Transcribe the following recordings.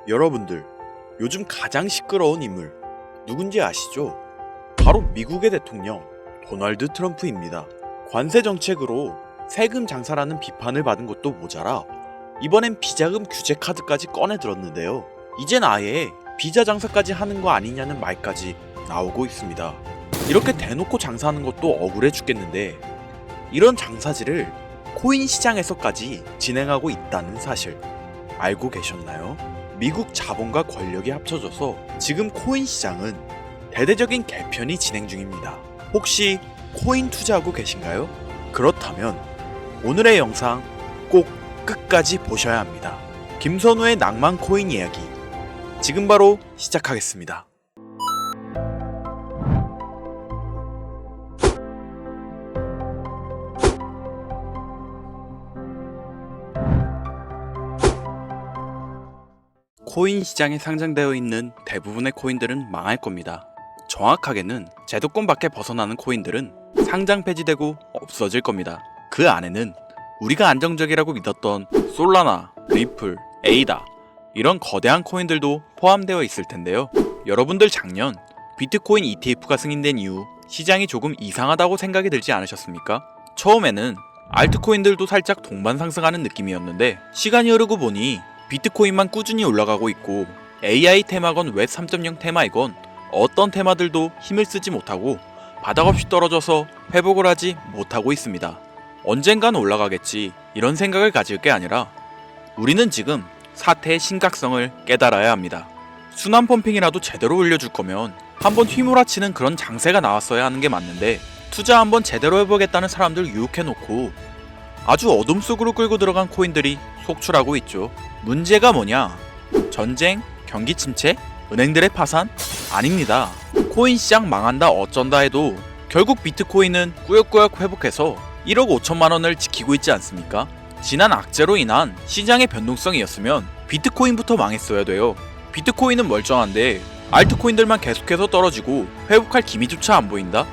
여러분들, 요즘 가장 시끄러운 인물 누군지 아시죠? 바로 미국의 대통령 도널드 트럼프입니다. 관세 정책으로 세금 장사라는 비판을 받은 것도 모자라 이번엔 비자금 규제 카드까지 꺼내 들었는데요. 이젠 아예 비자 장사까지 하는 거 아니냐는 말까지 나오고 있습니다. 이렇게 대놓고 장사하는 것도 억울해 죽겠는데 이런 장사질을 코인 시장에서까지 진행하고 있다는 사실 알고 계셨나요? 미국 자본과 권력이 합쳐져서 지금 코인 시장은 대대적인 개편이 진행 중입니다. 혹시 코인 투자하고 계신가요? 그렇다면 오늘의 영상 꼭 끝까지 보셔야 합니다. 김선우의 낭만 코인 이야기 지금 바로 시작하겠습니다. 코인 시장에 상장되어 있는 대부분의 코인들은 망할 겁니다. 정확하게는 제도권 밖에 벗어나는 코인들은 상장 폐지되고 없어질 겁니다. 그 안에는 우리가 안정적이라고 믿었던 솔라나, 리플, 에이다 이런 거대한 코인들도 포함되어 있을 텐데요. 여러분들 작년 비트코인 ETF가 승인된 이후 시장이 조금 이상하다고 생각이 들지 않으셨습니까? 처음에는 알트코인들도 살짝 동반 상승하는 느낌이었는데 시간이 흐르고 보니 비트코인만 꾸준히 올라가고 있고 AI 테마건 웹 3.0 테마이건 어떤 테마들도 힘을 쓰지 못하고 바닥 없이 떨어져서 회복을 하지 못하고 있습니다. 언젠간 올라가겠지 이런 생각을 가질 게 아니라 우리는 지금 사태의 심각성을 깨달아야 합니다. 순환 펌핑이라도 제대로 올려줄 거면 한번 휘몰아치는 그런 장세가 나왔어야 하는 게 맞는데 투자 한번 제대로 해보겠다는 사람들 유혹해놓고 아주 어둠 속으로 끌고 들어간 코인들이 속출하고 있죠. 문제가 뭐냐? 전쟁? 경기 침체? 은행들의 파산? 아닙니다. 코인 시장 망한다 어쩐다 해도 결국 비트코인은 꾸역꾸역 회복해서 1억 5천만 원을 지키고 있지 않습니까? 지난 악재로 인한 시장의 변동성이었으면 비트코인부터 망했어야 돼요. 비트코인은 멀쩡한데 알트코인들만 계속해서 떨어지고 회복할 기미조차 안 보인다?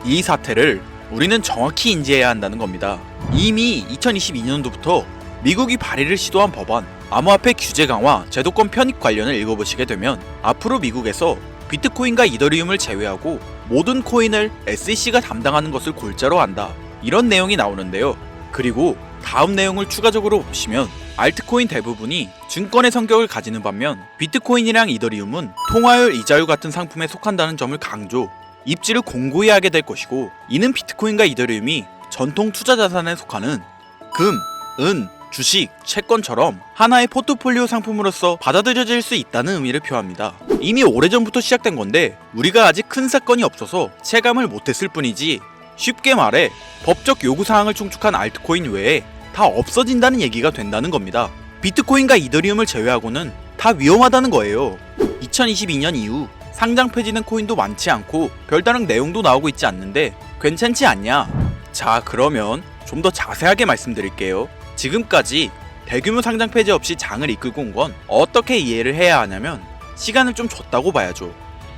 이 사태를 우리는 정확히 인지해야 한다는 겁니다. 이미 2022년도부터 미국이 발의를 시도한 법안 암호화폐 규제 강화 제도권 편입 관련을 읽어보시게 되면 앞으로 미국에서 비트코인과 이더리움을 제외하고 모든 코인을 SEC가 담당하는 것을 골자로 한다 이런 내용이 나오는데요. 그리고 다음 내용을 추가적으로 보시면 알트코인 대부분이 증권의 성격을 가지는 반면 비트코인이랑 이더리움은 통화율 이자율 같은 상품에 속한다는 점을 강조 입지를 공고히 하게 될 것이고 이는 비트코인과 이더리움이 전통 투자 자산에 속하는 금, 은, 주식, 채권처럼 하나의 포트폴리오 상품으로서 받아들여질 수 있다는 의미를 표합니다. 이미 오래전부터 시작된 건데 우리가 아직 큰 사건이 없어서 체감을 못했을 뿐이지 쉽게 말해 법적 요구사항을 충족한 알트코인 외에 다 없어진다는 얘기가 된다는 겁니다. 비트코인과 이더리움을 제외하고는 다 위험하다는 거예요. 2022년 이후 상장 폐지된 코인도 많지 않고 별다른 내용도 나오고 있지 않는데 괜찮지 않냐? 자, 그러면 좀 더 자세하게 말씀드릴게요. 지금까지 대규모 상장 폐지 없이 장을 이끌고 온 건 어떻게 이해를 해야 하냐면 시간을 좀 줬다고 봐야죠.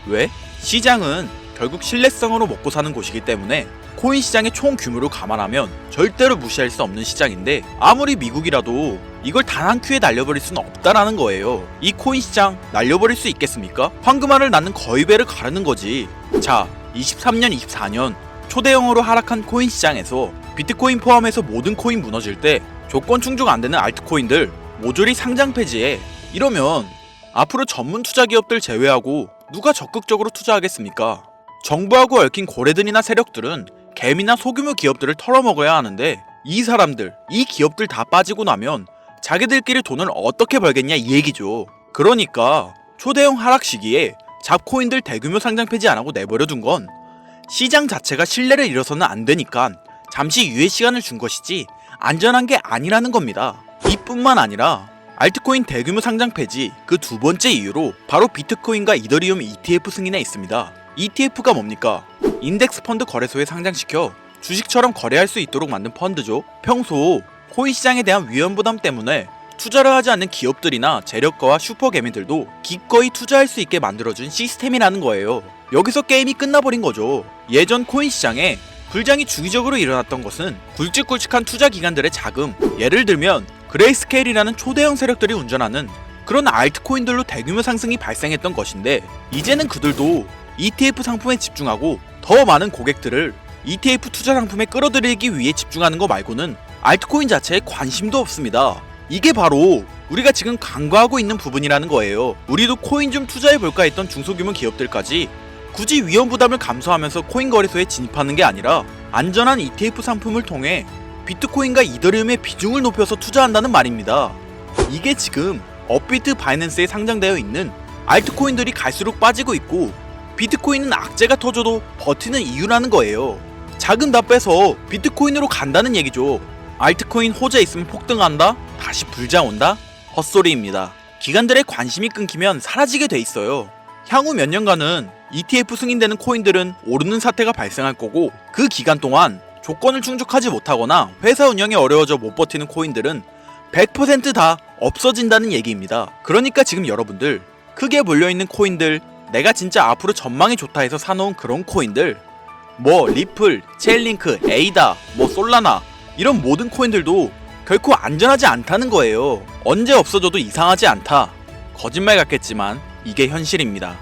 왜? 시장은 결국 신뢰성으로 먹고 사는 곳이기 때문에 코인 시장의 총 규모를 감안하면 절대로 무시할 수 없는 시장인데 아무리 미국이라도 이걸 단 한 큐에 날려버릴 수는 없다라는 거예요. 이 코인 시장 날려버릴 수 있겠습니까? 황금알을 낳는 거위배를 가르는 거지. 자, 23년, 24년 초대형으로 하락한 코인 시장에서 비트코인 포함해서 모든 코인 무너질 때 조건 충족 안 되는 알트코인들 모조리 상장 폐지해. 이러면 앞으로 전문 투자 기업들 제외하고 누가 적극적으로 투자하겠습니까? 정부하고 얽힌 고래들이나 세력들은 개미나 소규모 기업들을 털어먹어야 하는데 이 사람들, 이 기업들 다 빠지고 나면 자기들끼리 돈을 어떻게 벌겠냐 이 얘기죠. 그러니까 초대형 하락 시기에 잡코인들 대규모 상장 폐지 안 하고 내버려둔 건 시장 자체가 신뢰를 잃어서는 안 되니까 잠시 유예 시간을 준 것이지 안전한 게 아니라는 겁니다. 이뿐만 아니라 알트코인 대규모 상장 폐지 그 두 번째 이유로 바로 비트코인과 이더리움 ETF 승인에 있습니다. ETF가 뭡니까? 인덱스 펀드 거래소에 상장시켜 주식처럼 거래할 수 있도록 만든 펀드죠. 평소 코인 시장에 대한 위험 부담 때문에 투자를 하지 않는 기업들이나 재력가와 슈퍼개미들도 기꺼이 투자할 수 있게 만들어준 시스템이라는 거예요. 여기서 게임이 끝나버린 거죠. 예전 코인 시장에 불장이 주기적으로 일어났던 것은 굵직굵직한 투자 기관들의 자금, 예를 들면 그레이스케일이라는 초대형 세력들이 운전하는 그런 알트코인들로 대규모 상승이 발생했던 것인데, 이제는 그들도 ETF 상품에 집중하고 더 많은 고객들을 ETF 투자 상품에 끌어들이기 위해 집중하는 거 말고는 알트코인 자체에 관심도 없습니다. 이게 바로 우리가 지금 간과하고 있는 부분이라는 거예요. 우리도 코인 좀 투자해볼까 했던 중소규모 기업들까지 굳이 위험 부담을 감수하면서 코인 거래소에 진입하는 게 아니라 안전한 ETF 상품을 통해 비트코인과 이더리움의 비중을 높여서 투자한다는 말입니다. 이게 지금 업비트 바이낸스에 상장되어 있는 알트코인들이 갈수록 빠지고 있고, 비트코인은 악재가 터져도 버티는 이유라는 거예요. 자금 다 빼서 비트코인으로 간다는 얘기죠. 알트코인 호재 있으면 폭등한다? 다시 불장 온다? 헛소리입니다. 기관들의 관심이 끊기면 사라지게 돼 있어요. 향후 몇 년간은 ETF 승인되는 코인들은 오르는 사태가 발생할 거고, 그 기간 동안 조건을 충족하지 못하거나 회사 운영이 어려워져 못 버티는 코인들은 100% 없어진다는 얘기입니다. 그러니까 지금 여러분들 크게 몰려있는 코인들, 내가 진짜 앞으로 전망이 좋다 해서 사놓은 그런 코인들, 뭐 리플, 체인링크, 에이다, 뭐 솔라나, 이런 모든 코인들도 결코 안전하지 않다는 거예요. 언제 없어져도 이상하지 않다. 거짓말 같겠지만 이게 현실입니다.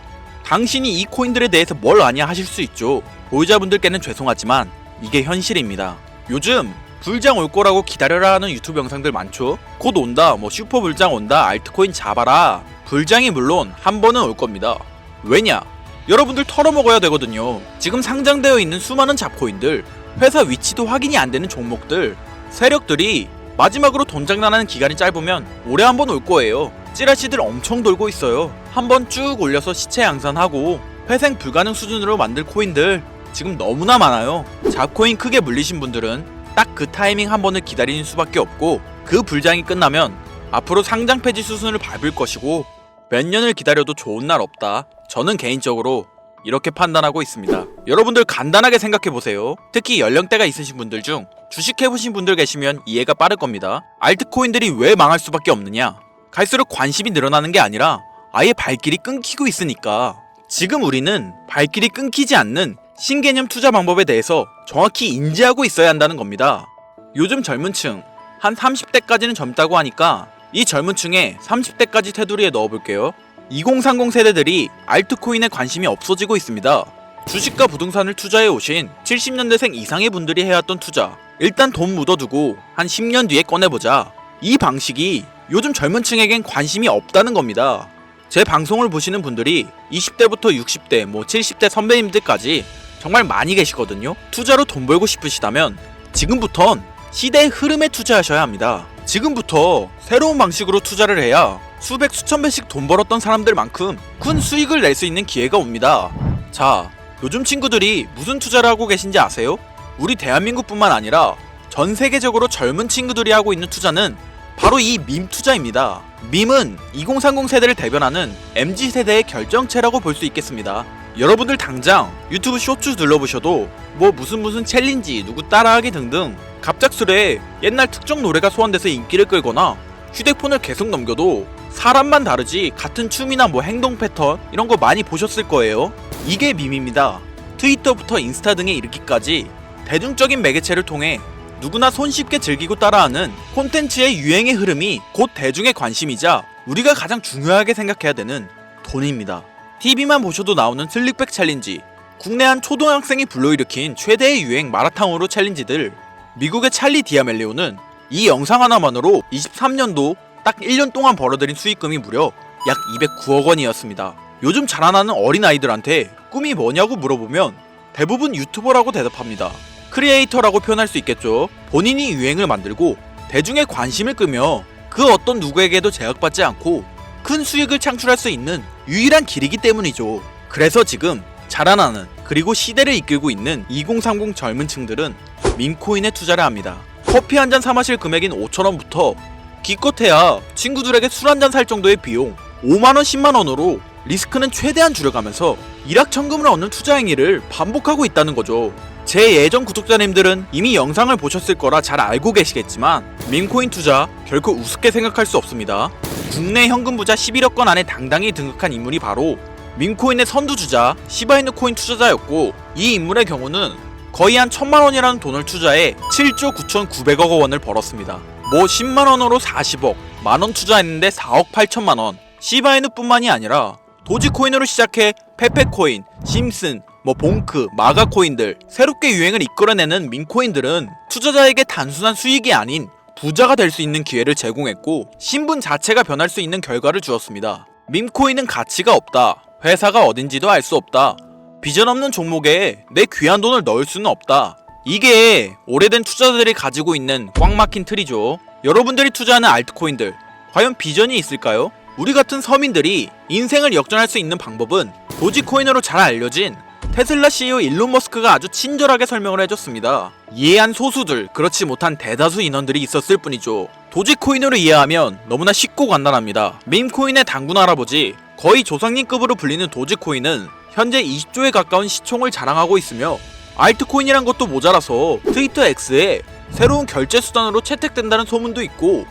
당신이 이 코인들에 대해서 뭘 아냐 하실 수 있죠. 보유자분들께는 죄송하지만 이게 현실입니다. 요즘 불장 올 거라고 기다려라 하는 유튜브 영상들 많죠. 곧 온다, 뭐 슈퍼 불장 온다, 알트코인 잡아라. 불장이 물론 한 번은 올 겁니다. 왜냐? 여러분들 털어먹어야 되거든요. 지금 상장되어 있는 수많은 잡코인들, 회사 위치도 확인이 안 되는 종목들, 세력들이 마지막으로 돈 장난하는 기간이 짧으면 올해 한 번 올 거예요. 찌라시들 엄청 돌고 있어요. 한번 쭉 올려서 시체 양산하고 회생 불가능 수준으로 만들 코인들 지금 너무나 많아요. 잡코인 크게 물리신 분들은 딱 그 타이밍 한 번을 기다리는 수밖에 없고, 그 불장이 끝나면 앞으로 상장 폐지 수순을 밟을 것이고 몇 년을 기다려도 좋은 날 없다. 저는 개인적으로 이렇게 판단하고 있습니다. 여러분들 간단하게 생각해보세요. 특히 연령대가 있으신 분들 중 주식해보신 분들 계시면 이해가 빠를 겁니다. 알트코인들이 왜 망할 수밖에 없느냐? 갈수록 관심이 늘어나는 게 아니라 아예 발길이 끊기고 있으니까. 지금 우리는 발길이 끊기지 않는 신개념 투자 방법에 대해서 정확히 인지하고 있어야 한다는 겁니다. 요즘 젊은 층, 한 30대까지는 젊다고 하니까 이 젊은 층에 30대까지 테두리에 넣어볼게요. 2030 세대들이 알트코인에 관심이 없어지고 있습니다. 주식과 부동산을 투자해 오신 70년대생 이상의 분들이 해왔던 투자, 일단 돈 묻어두고 한 10년 뒤에 꺼내보자. 이 방식이 요즘 젊은 층에겐 관심이 없다는 겁니다. 제 방송을 보시는 분들이 20대부터 60대, 뭐 70대 선배님들까지 정말 많이 계시거든요. 투자로 돈 벌고 싶으시다면 지금부턴 시대의 흐름에 투자하셔야 합니다. 지금부터 새로운 방식으로 투자를 해야 수백 수천 배씩 돈 벌었던 사람들만큼 큰 수익을 낼 수 있는 기회가 옵니다. 자, 요즘 친구들이 무슨 투자를 하고 계신지 아세요? 우리 대한민국뿐만 아니라 전 세계적으로 젊은 친구들이 하고 있는 투자는 바로 이 밈 투자입니다. 밈은 2030 세대를 대변하는 MZ세대의 결정체라고 볼 수 있겠습니다. 여러분들 당장 유튜브 쇼츠 둘러보셔도 뭐 무슨 챌린지, 누구 따라하기 등등 갑작스레 옛날 특정 노래가 소환돼서 인기를 끌거나, 휴대폰을 계속 넘겨도 사람만 다르지 같은 춤이나 뭐 행동 패턴 이런 거 많이 보셨을 거예요. 이게 밈입니다. 트위터부터 인스타 등에 이르기까지 대중적인 매개체를 통해 누구나 손쉽게 즐기고 따라하는 콘텐츠의 유행의 흐름이 곧 대중의 관심이자 우리가 가장 중요하게 생각해야 되는 돈입니다. TV만 보셔도 나오는 슬릭백 챌린지, 국내 한 초등학생이 불러일으킨 최대의 유행 마라탕으로 챌린지들, 미국의 찰리 디아멜리오는 이 영상 하나만으로 23년도 딱 1년 동안 벌어들인 수익금이 무려 약 209억 원이었습니다. 요즘 자라나는 어린아이들한테 꿈이 뭐냐고 물어보면 대부분 유튜버라고 대답합니다. 크리에이터라고 표현할 수 있겠죠. 본인이 유행을 만들고 대중의 관심을 끄며 그 어떤 누구에게도 제약받지 않고 큰 수익을 창출할 수 있는 유일한 길이기 때문이죠. 그래서 지금 자라나는, 그리고 시대를 이끌고 있는 2030 젊은 층들은 밈코인에 투자를 합니다. 커피 한 잔 사 마실 금액인 5,000원부터 기껏해야 친구들에게 술 한 잔 살 정도의 비용 5만원, 10만원으로 리스크는 최대한 줄여가면서 일확천금을 얻는 투자 행위를 반복하고 있다는 거죠. 제 예전 구독자님들은 이미 영상을 보셨을 거라 잘 알고 계시겠지만 밈코인 투자 결코 우습게 생각할 수 없습니다. 국내 현금 부자 11억 건 안에 당당히 등극한 인물이 바로 밈코인의 선두주자 시바이누 코인 투자자였고, 이 인물의 경우는 거의 한 1,000만원이라는 돈을 투자해 7조 9,900억 원을 벌었습니다. 뭐 10만원으로 40억, 만원 투자했는데 4억 8천만원. 시바이누뿐만이 아니라 도지코인으로 시작해 페페코인, 심슨, 봉크, 마가코인들 새롭게 유행을 이끌어내는 밈코인들은 투자자에게 단순한 수익이 아닌 부자가 될 수 있는 기회를 제공했고 신분 자체가 변할 수 있는 결과를 주었습니다. 밈코인은 가치가 없다. 회사가 어딘지도 알 수 없다. 비전 없는 종목에 내 귀한 돈을 넣을 수는 없다. 이게 오래된 투자자들이 가지고 있는 꽉 막힌 틀이죠. 여러분들이 투자하는 알트코인들 과연 비전이 있을까요? 우리 같은 서민들이 인생을 역전할 수 있는 방법은 도지코인으로 잘 알려진 테슬라 CEO 일론 머스크가 아주 친절하게 설명을 해줬습니다. 이해한 소수들, 그렇지 못한 대다수 인원들이 있었을 뿐이죠. 도지코인으로 이해하면 너무나 쉽고 간단합니다. 밈코인의 당군 할아버지, 거의 조상님급으로 불리는 도지코인은 현재 20조에 가까운 시총을 자랑하고 있으며 알트코인이란 것도 모자라서 트위터 X에 새로운 결제 수단으로 채택된다는 소문도 있고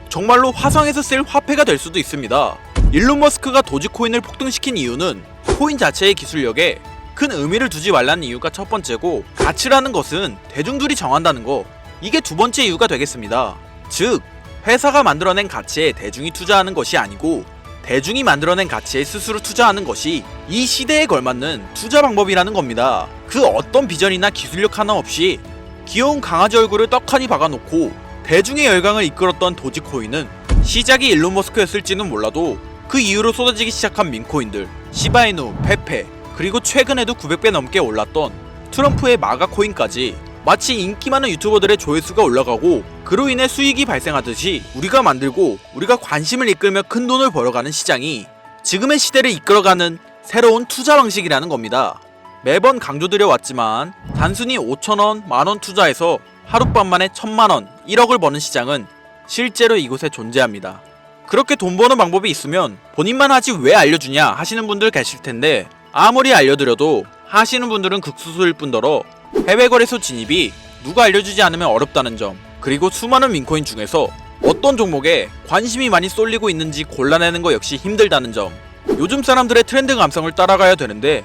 정말로 화성에서 쓸 화폐가 될 수도 있습니다. 일론 머스크가 도지코인을 폭등시킨 이유는 코인 자체의 기술력에 큰 의미를 두지 말라는 이유가 첫 번째고, 가치라는 것은 대중들이 정한다는 거, 이게 두 번째 이유가 되겠습니다. 즉 회사가 만들어낸 가치에 대중이 투자하는 것이 아니고 대중이 만들어낸 가치에 스스로 투자하는 것이 이 시대에 걸맞는 투자 방법이라는 겁니다. 그 어떤 비전이나 기술력 하나 없이 귀여운 강아지 얼굴을 떡하니 박아놓고 대중의 열광을 이끌었던 도지코인은 시작이 일론 머스크였을지는 몰라도 그 이후로 쏟아지기 시작한 밈코인들, 시바이누, 페페, 그리고 최근에도 900배 넘게 올랐던 트럼프의 마가코인까지 마치 인기 많은 유튜버들의 조회수가 올라가고 그로 인해 수익이 발생하듯이 우리가 만들고 우리가 관심을 이끌며 큰 돈을 벌어가는 시장이 지금의 시대를 이끌어가는 새로운 투자 방식이라는 겁니다. 매번 강조드려 왔지만 단순히 5천원, 만원 투자해서 하룻밤 만에 1000만원, 1억을 버는 시장은 실제로 이곳에 존재합니다. 그렇게 돈 버는 방법이 있으면 본인만 하지 왜 알려주냐 하시는 분들 계실 텐데, 아무리 알려드려도 하시는 분들은 극소수일 뿐더러 해외 거래소 진입이 누가 알려주지 않으면 어렵다는 점, 그리고 수많은 밈코인 중에서 어떤 종목에 관심이 많이 쏠리고 있는지 골라내는 거 역시 힘들다는 점, 요즘 사람들의 트렌드 감성을 따라가야 되는데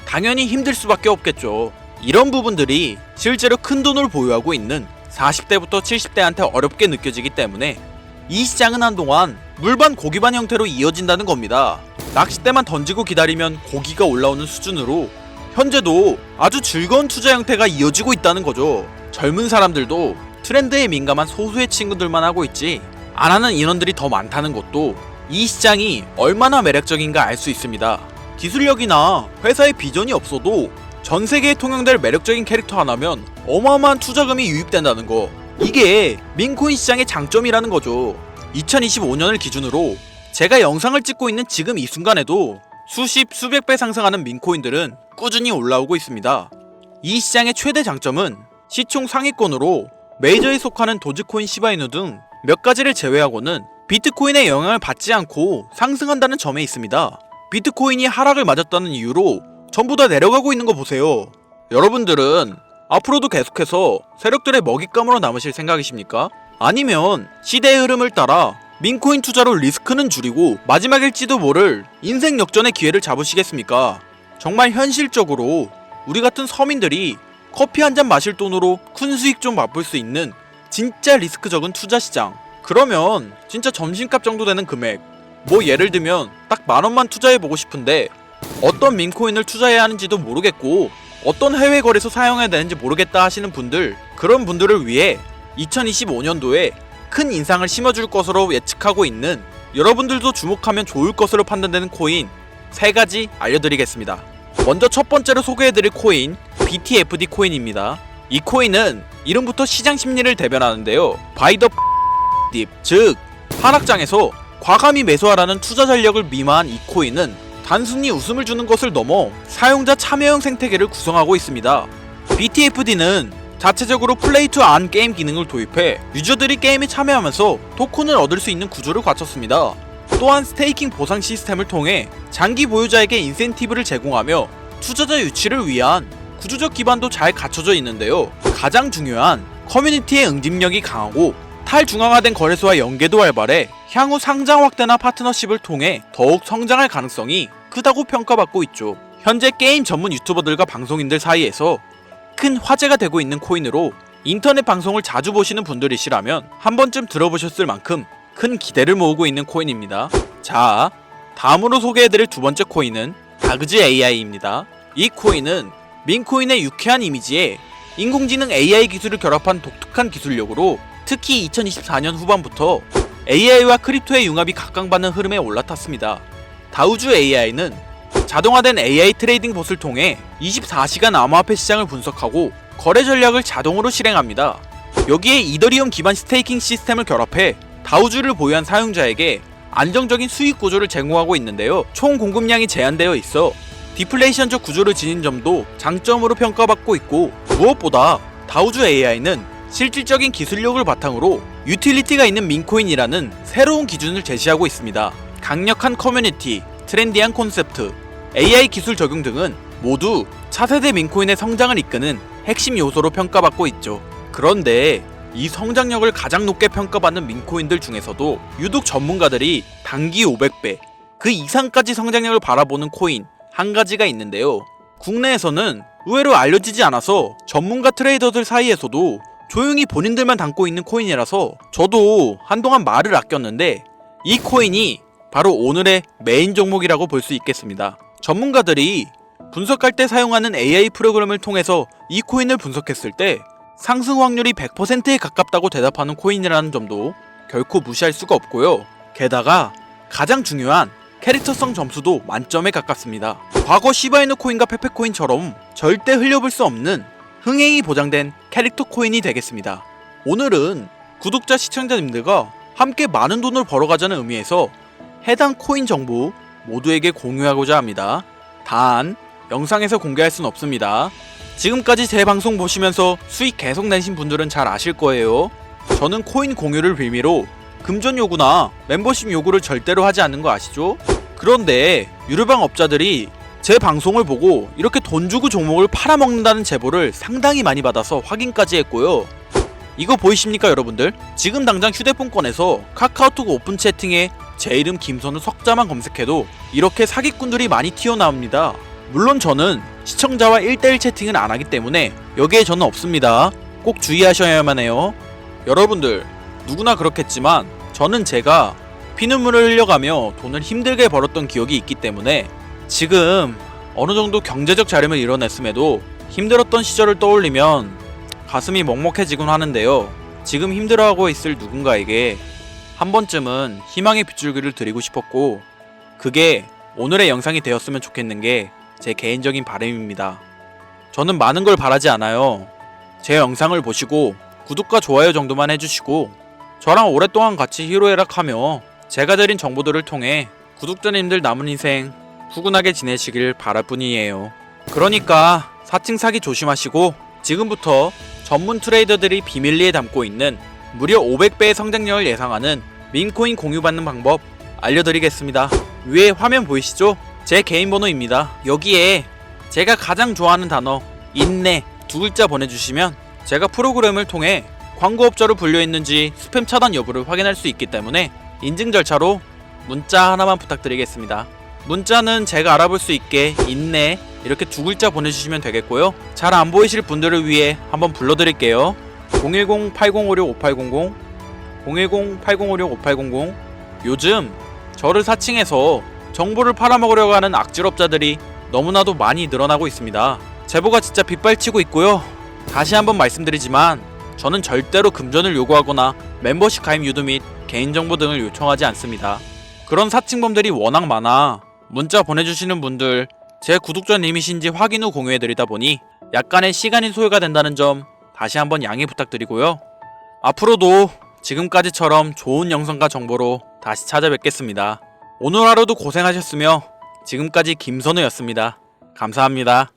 당연히 힘들 수밖에 없겠죠. 이런 부분들이 실제로 큰 돈을 보유하고 있는 40대부터 70대한테 어렵게 느껴지기 때문에 이 시장은 한동안 물반 고기반 형태로 이어진다는 겁니다. 낚싯대만 던지고 기다리면 고기가 올라오는 수준으로 현재도 아주 즐거운 투자 형태가 이어지고 있다는 거죠. 젊은 사람들도 트렌드에 민감한 소수의 친구들만 하고 있지 안 하는 인원들이 더 많다는 것도 이 시장이 얼마나 매력적인가 알 수 있습니다. 기술력이나 회사의 비전이 없어도 전 세계에 통용될 매력적인 캐릭터 하나면 어마어마한 투자금이 유입된다는 거, 이게 밈코인 시장의 장점이라는 거죠. 2025년을 기준으로 제가 영상을 찍고 있는 지금 이 순간에도 수십 수백 배 상승하는 밈코인들은 꾸준히 올라오고 있습니다. 이 시장의 최대 장점은 시총 상위권으로 메이저에 속하는 도지코인, 시바이누 등 몇 가지를 제외하고는 비트코인의 영향을 받지 않고 상승한다는 점에 있습니다. 비트코인이 하락을 맞았다는 이유로 전부 다 내려가고 있는 거 보세요. 여러분들은 앞으로도 계속해서 세력들의 먹잇감으로 남으실 생각이십니까? 아니면 시대의 흐름을 따라 밈코인 투자로 리스크는 줄이고 마지막일지도 모를 인생 역전의 기회를 잡으시겠습니까? 정말 현실적으로 우리 같은 서민들이 커피 한 잔 마실 돈으로 큰 수익 좀 맛볼 수 있는 진짜 리스크 적은 투자 시장, 그러면 진짜 점심값 정도 되는 금액, 뭐 예를 들면 딱 10,000원만 투자해보고 싶은데 어떤 밈코인을 투자해야 하는지도 모르겠고 어떤 해외 거래소 사용해야 되는지 모르겠다 하시는 분들, 그런 분들을 위해 2025년도에 큰 인상을 심어줄 것으로 예측하고 있는, 여러분들도 주목하면 좋을 것으로 판단되는 코인 3가지 알려드리겠습니다. 먼저 첫 번째로 소개해드릴 코인 BTFD 코인입니다. 이 코인은 이름부터 시장 심리를 대변하는데요. 바이 더 딥, 즉 하락장에서 과감히 매수하라는 투자 전략을 미마한 이 코인은 단순히 웃음을 주는 것을 넘어 사용자 참여형 생태계를 구성하고 있습니다. BTFD는 자체적으로 플레이 투 안 게임 기능을 도입해 유저들이 게임에 참여하면서 토큰을 얻을 수 있는 구조를 갖췄습니다. 또한 스테이킹 보상 시스템을 통해 장기 보유자에게 인센티브를 제공하며 투자자 유치를 위한 구조적 기반도 잘 갖춰져 있는데요. 가장 중요한 커뮤니티의 응집력이 강하고 탈중앙화된 거래소와 연계도 활발해 향후 상장 확대나 파트너십을 통해 더욱 성장할 가능성이 크다고 평가받고 있죠. 현재 게임 전문 유튜버들과 방송인들 사이에서 큰 화제가 되고 있는 코인으로 인터넷 방송을 자주 보시는 분들이시라면 한 번쯤 들어보셨을 만큼 큰 기대를 모으고 있는 코인입니다. 자, 다음으로 소개해드릴 두 번째 코인은 다그즈 AI입니다. 이 코인은 민코인의 유쾌한 이미지에 인공지능 AI 기술을 결합한 독특한 기술력으로 특히 2024년 후반부터 AI와 크립토의 융합이 각광받는 흐름에 올라탔습니다. 다우주 AI는 자동화된 AI 트레이딩 봇을 통해 24시간 암호화폐 시장을 분석하고 거래 전략을 자동으로 실행합니다. 여기에 이더리움 기반 스테이킹 시스템을 결합해 다우주를 보유한 사용자에게 안정적인 수익 구조를 제공하고 있는데요. 총 공급량이 제한되어 있어 디플레이션적 구조를 지닌 점도 장점으로 평가받고 있고, 무엇보다 다우주 AI는 실질적인 기술력을 바탕으로 유틸리티가 있는 민코인이라는 새로운 기준을 제시하고 있습니다. 강력한 커뮤니티, 트렌디한 콘셉트, AI 기술 적용 등은 모두 차세대 민코인의 성장을 이끄는 핵심 요소로 평가받고 있죠. 그런데 이 성장력을 가장 높게 평가받는 민코인들 중에서도 유독 전문가들이 단기 500배, 그 이상까지 성장력을 바라보는 코인 한 가지가 있는데요. 국내에서는 의외로 알려지지 않아서 전문가 트레이더들 사이에서도 조용히 본인들만 담고 있는 코인이라서 저도 한동안 말을 아꼈는데, 이 코인이 바로 오늘의 메인 종목이라고 볼 수 있겠습니다. 전문가들이 분석할 때 사용하는 AI 프로그램을 통해서 이 코인을 분석했을 때 상승 확률이 100%에 가깝다고 대답하는 코인이라는 점도 결코 무시할 수가 없고요. 게다가 가장 중요한 캐릭터성 점수도 만점에 가깝습니다. 과거 시바이누 코인과 페페코인처럼 절대 흘려볼 수 없는 흥행이 보장된 캐릭터 코인이 되겠습니다. 오늘은 구독자 시청자님들과 함께 많은 돈을 벌어가자는 의미에서 해당 코인 정보 모두에게 공유하고자 합니다. 단 영상에서 공개할 순 없습니다. 지금까지 제 방송 보시면서 수익 계속 내신 분들은 잘 아실 거예요. 저는 코인 공유를 빌미로 금전 요구나 멤버십 요구를 절대로 하지 않는 거 아시죠? 그런데 유료방 업자들이 제 방송을 보고 이렇게 돈 주고 종목을 팔아먹는다는 제보를 상당히 많이 받아서 확인까지 했고요. 이거 보이십니까 여러분들? 지금 당장 휴대폰 꺼내서 카카오톡 오픈 채팅에 제 이름 김선우 석자만 검색해도 이렇게 사기꾼들이 많이 튀어나옵니다. 물론 저는 시청자와 1대1 채팅을 안 하기 때문에 여기에 저는 없습니다. 꼭 주의하셔야만 해요. 여러분들 누구나 그렇겠지만 저는 제가 피눈물을 흘려가며 돈을 힘들게 벌었던 기억이 있기 때문에 지금 어느정도 경제적 자립을 이뤄냈음에도 힘들었던 시절을 떠올리면 가슴이 먹먹해지곤 하는데요. 지금 힘들어하고 있을 누군가에게 한 번쯤은 희망의 빗줄기를 드리고 싶었고, 그게 오늘의 영상이 되었으면 좋겠는 게 제 개인적인 바람입니다. 저는 많은 걸 바라지 않아요. 제 영상을 보시고 구독과 좋아요 정도만 해주시고 저랑 오랫동안 같이 희로애락하며 제가 드린 정보들을 통해 구독자님들 남은 인생 후끈하게 지내시길 바랄 뿐이에요. 그러니까 사칭 사기 조심하시고 지금부터 전문 트레이더들이 비밀리에 담고 있는 무려 500배의 성장력을 예상하는 민코인 공유받는 방법 알려드리겠습니다. 위에 화면 보이시죠? 제 개인 번호입니다. 여기에 제가 가장 좋아하는 단어 인내 두 글자 보내주시면 제가 프로그램을 통해 광고업자로 분류했는지 스팸 차단 여부를 확인할 수 있기 때문에 인증 절차로 문자 하나만 부탁드리겠습니다. 문자는 제가 알아볼 수 있게 인내 이렇게 두 글자 보내주시면 되겠고요. 잘 안 보이실 분들을 위해 한번 불러드릴게요. 010-8056-5800 010-8056-5800. 요즘 저를 사칭해서 정보를 팔아먹으려고 하는 악질업자들이 너무나도 많이 늘어나고 있습니다. 제보가 진짜 빗발치고 있고요. 다시 한번 말씀드리지만 저는 절대로 금전을 요구하거나 멤버십 가입 유도 및 개인정보 등을 요청하지 않습니다. 그런 사칭범들이 워낙 많아 문자 보내주시는 분들 제 구독자님이신지 확인 후 공유해드리다 보니 약간의 시간이 소요가 된다는 점 다시 한번 양해 부탁드리고요. 앞으로도 지금까지처럼 좋은 영상과 정보로 다시 찾아뵙겠습니다. 오늘 하루도 고생하셨으며 지금까지 김선우였습니다. 감사합니다.